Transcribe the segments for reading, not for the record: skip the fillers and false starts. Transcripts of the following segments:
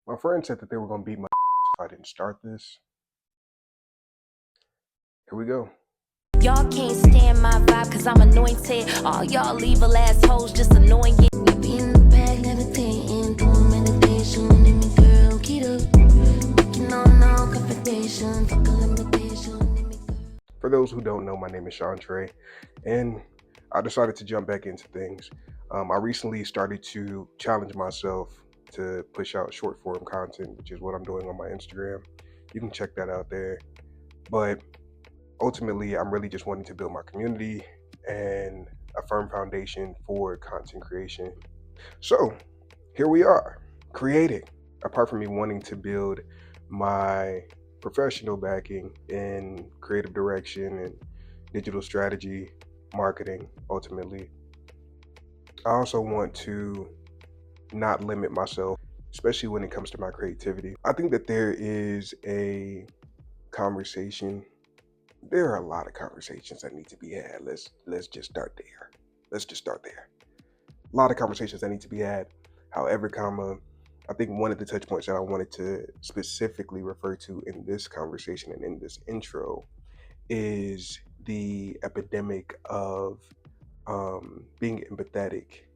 My friend said that they were going to beat my if I didn't start this. Here we go. Y'all can't stand my vibe cause I'm anointed. All y'all evil assholes just annoying. You be in the bag, levitating, doing meditation. And me girl, get up. Breaking on all confrontation. Fuck a limitation. For those who don't know, my name is Sean Trey, and I decided to jump back into things. I recently started to challenge myself to push out short form content, which is what I'm doing on my Instagram. You can check that out there. But ultimately, I'm really just wanting to build my community and a firm foundation for content creation. So here we are, creating. Apart from me wanting to build my professional backing in creative direction and digital strategy, marketing, ultimately, I also want to not limit myself, especially when it comes to my creativity. I think that there is a conversation. There are a lot of conversations that need to be had. Let's just start there. Let's just start there. A lot of conversations that need to be had. However, I think one of the touch points that I wanted to specifically refer to in this conversation and in this intro is the epidemic of being empathetic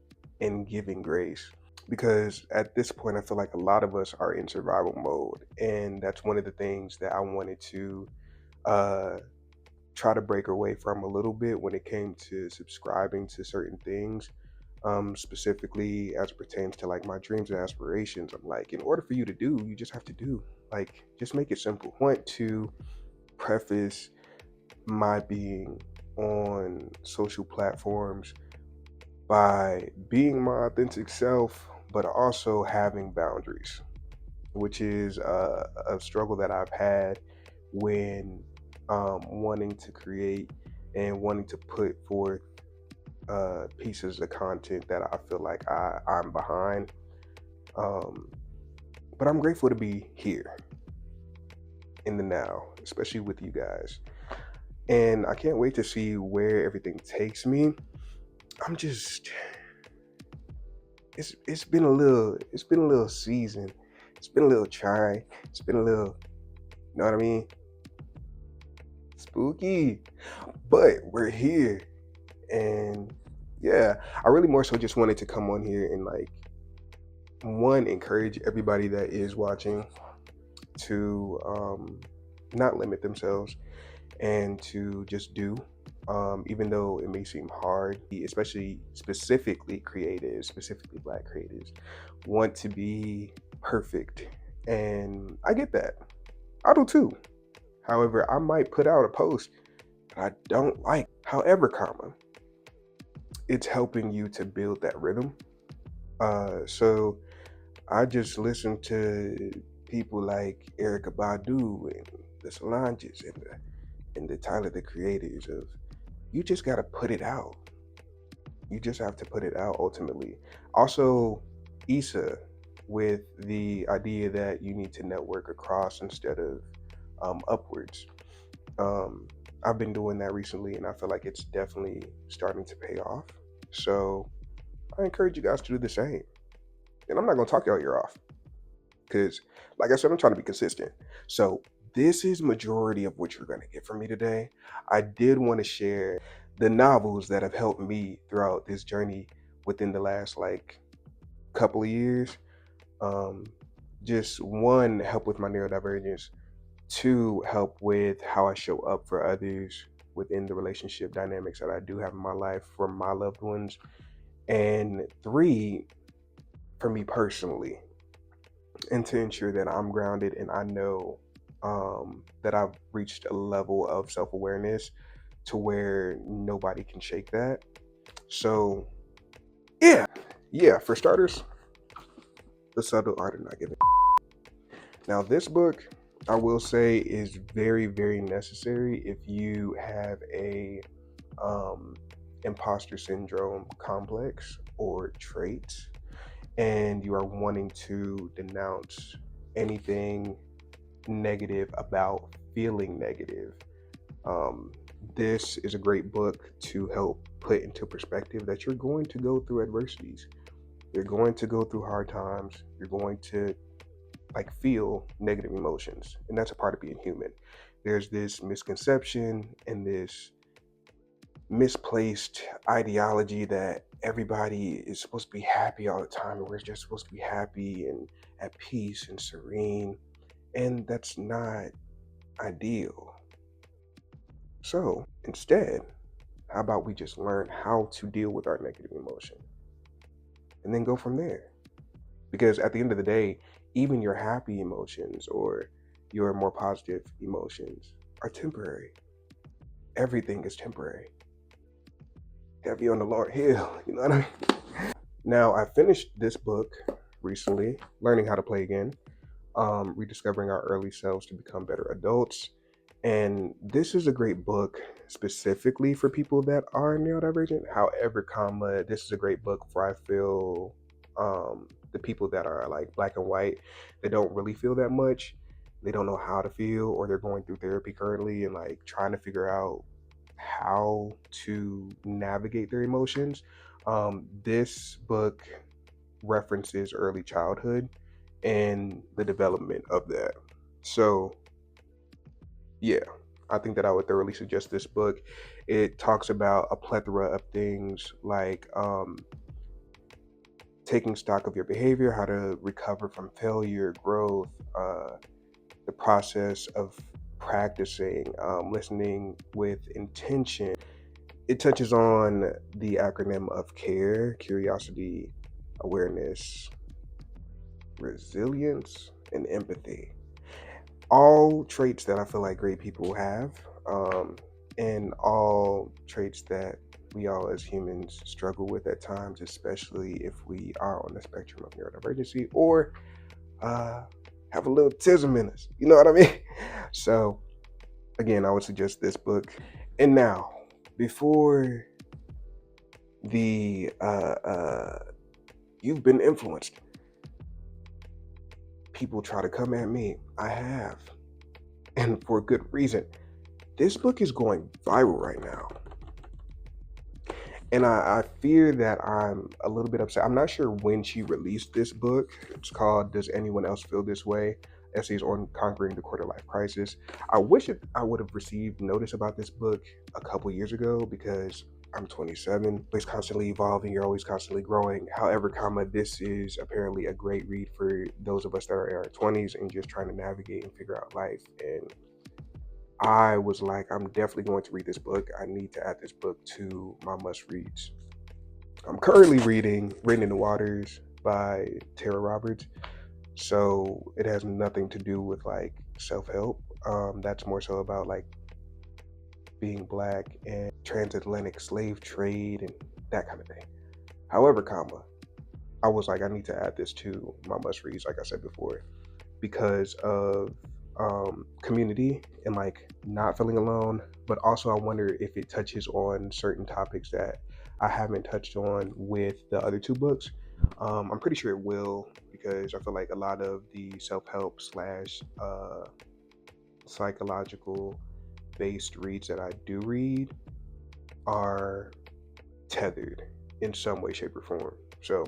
and giving grace. Because at this point, I feel like a lot of us are in survival mode. And that's one of the things that I wanted to uh, try to break away from a little bit when it came to subscribing to certain things, specifically as it pertains to like my dreams and aspirations. I'm like, in order for you to do, you just have to do. Like, just make it simple. I want to preface my being on social platforms by being my authentic self, but also having boundaries, which is a struggle that I've had when wanting to create and wanting to put forth pieces of content that I feel like I'm behind. But I'm grateful to be here in the now, especially with you guys. And I can't wait to see where everything takes me. I'm just it's been a little season. It's been a little trying. It's been a little, you know what I mean? Spooky. But we're here. And yeah, I really more so just wanted to come on here and like encourage everybody that is watching to not limit themselves and to just do, even though it may seem hard, especially specifically creatives, specifically Black creatives, want to be perfect. And I get that. I do too. However, I might put out a post that I don't like. However, it's helping you to build that rhythm. So I just listen to people like Erica Badu and the Solanges and the Tyler the Creators of, you just got to put it out. You just have to put it out ultimately. Also, Issa with the idea that you need to network across instead of upwards. I've been doing that recently and I feel like it's definitely starting to pay off. So I encourage you guys to do the same. And I'm not going to talk y'all ear off because, like I said, I'm trying to be consistent. So this is majority of what you're going to get from me today. I did want to share the novels that have helped me throughout this journey within the last like couple of years. Just one, help with my neurodivergence. Two, help with how I show up for others within the relationship dynamics that I do have in my life for my loved ones. And three, for me personally, and to ensure that I'm grounded and I know that I've reached a level of self-awareness to where nobody can shake that. So yeah, for starters, The Subtle Art of Not Giving. Now this book, I will say, is very, very necessary if you have a imposter syndrome complex or trait and you are wanting to denounce anything negative about feeling negative. This is a great book to help put into perspective that you're going to go through adversities. You're going to go through hard times. You're going to like feel negative emotions, and that's a part of being human. There's this misconception and this misplaced ideology that everybody is supposed to be happy all the time, and we're just supposed to be happy and at peace and serene, and that's not ideal. So instead, how about we just learn how to deal with our negative emotion and then go from there? Because at the end of the day, even your happy emotions or your more positive emotions are temporary. Everything is temporary. Heavy on the Lord Hill, you know what I mean? Now, I finished this book recently, Learning How to Play Again, Rediscovering Our Early Selves to Become Better Adults. And this is a great book specifically for people that are neurodivergent. However, this is a great book for, I feel, the people that are like black and white, they don't really feel that much. They don't know how to feel, or they're going through therapy currently and like trying to figure out how to navigate their emotions. This book references early childhood and the development of that. So, yeah, I think that I would thoroughly suggest this book. It talks about a plethora of things like taking stock of your behavior, how to recover from failure, growth, the process of practicing, listening with intention. It touches on the acronym of CARE: curiosity, awareness, resilience, and empathy. All traits that I feel like great people have, and all traits that we all as humans struggle with at times, especially if we are on the spectrum of neurodivergency or uh, have a little tism in us. You know what I mean? So, again, I would suggest this book. And now, before the you've been influenced, people try to come at me. I have, and for good reason. This book is going viral right now. And I fear that I'm a little bit upset. I'm not sure when she released this book. It's called Does Anyone Else Feel This Way? Essays on Conquering the Quarter Life Crisis. I wish I would have received notice about this book a couple years ago because I'm 27. It's constantly evolving. You're always constantly growing. However, this is apparently a great read for those of us that are in our 20s and just trying to navigate and figure out life. And I was like, I'm definitely going to read this book. I need to add this book to my must reads. I'm currently reading Written in the Waters by Tara Roberts. So it has nothing to do with like self help. That's more so about like being black and transatlantic slave trade and that kind of thing. However, I was like, I need to add this to my must reads, like I said before, because of community and like not feeling alone. But also, I wonder if it touches on certain topics that I haven't touched on with the other two books. I'm pretty sure it will because I feel like a lot of the self help slash psychological based reads that I do read are tethered in some way, shape, or form. So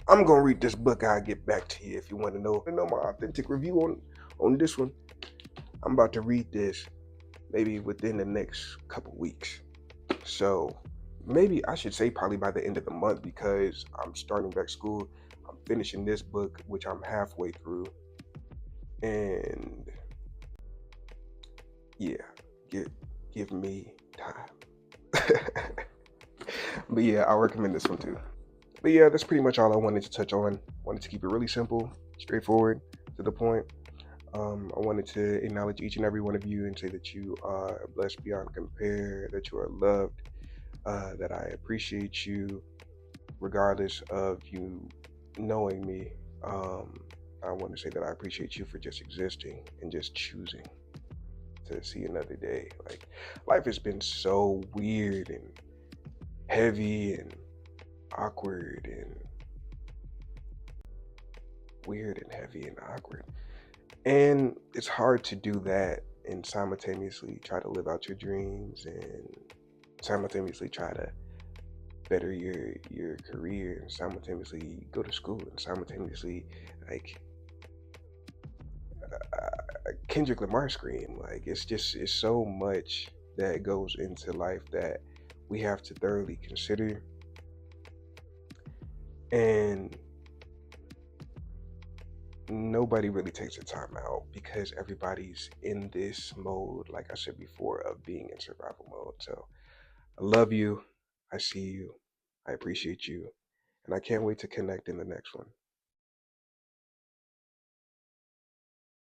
I'm gonna read this book. I'll get back to you if you want to know my authentic review on this one. I'm about to read this maybe within the next couple weeks. So maybe I should say probably by the end of the month because I'm starting back school. I'm finishing this book, which I'm halfway through. And yeah, give me time. But yeah, I recommend this one too. But yeah, that's pretty much all I wanted to touch on. Wanted to keep it really simple, straightforward, to the point. I wanted to acknowledge each and every one of you and say that you are blessed beyond compare, that you are loved, that I appreciate you regardless of you knowing me. I want to say that I appreciate you for just existing and just choosing to see another day. Like, life has been so weird and heavy and awkward and weird and heavy and awkward. And it's hard to do that and simultaneously try to live out your dreams and simultaneously try to better your career, and simultaneously go to school, and simultaneously like Kendrick Lamar scream. Like it's so much that goes into life that we have to thoroughly consider, and nobody really takes the time out because everybody's in this mode, like I said before, of being in survival mode. So I love you. I see you. I appreciate you. And I can't wait to connect in the next one.